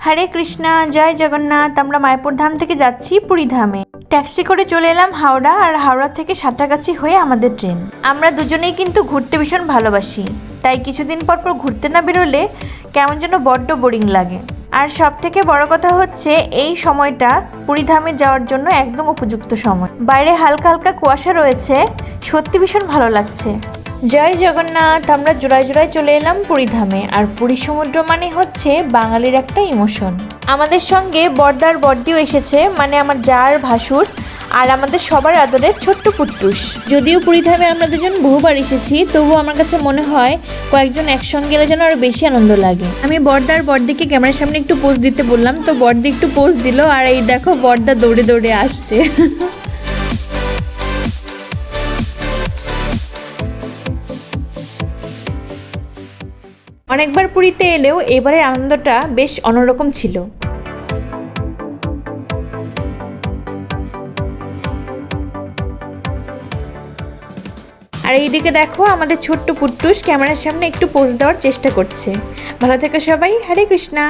হরে কৃষ্ণা, জয় জগন্নাথ। আমরা মায়াপুর ধাম থেকে যাচ্ছি পুরী ধামে। ট্যাক্সি করে চলে এলাম হাওড়া, আর হাওড়া থেকে সাঁতরাগাছি হয়ে আমাদের ট্রেন। আমরা দুজনেই কিন্তু ঘুরতে ভীষণ ভালোবাসি, তাই কিছুদিন পর পর ঘুরতে না বেরোলে কেমন যেন বড্ড বোরিং লাগে। আর সব থেকে বড় কথা হচ্ছে এই সময়টা পুরী ধামে যাওয়ার জন্য একদম উপযুক্ত সময়। বাইরে হালকা হালকা কুয়াশা রয়েছে, সত্যি ভীষণ ভালো লাগছে। জয় জগন্নাথ। আমরা জোড়ায় জোড়ায় চলে এলাম পুরী ধামে। আর পুরী সমুদ্র মানে হচ্ছে বাঙালির একটা ইমোশন। আমাদের সঙ্গে বর্দার বর্দিও এসেছে, মানে আমার জার ভাসুর আর আমাদের সবার আদরের ছোট্ট পুট্টুস। যদিও পুরী ধামে আমরা দুজন বহুবার এসেছি, তবুও আমার কাছে মনে হয় কয়েকজন একসঙ্গে এলে যেন আরো বেশি আনন্দ লাগে। আমি বর্দার বর্দিকে ক্যামেরার সামনে একটু পোজ দিতে বললাম, তো বর্দি একটু পোজ দিল, আর এই দেখো বর্দা দৌড়ে দৌড়ে আসছে। অনেকবার পুরীতে এলেও এবারের আনন্দটা বেশ অন্যরকম ছিল। আর এইদিকে দেখো আমাদের ছোট্ট পুট্টুস ক্যামেরার সামনে একটু পোজ দেওয়ার চেষ্টা করছে। ভালো থেকো সবাই। হরে কৃষ্ণা।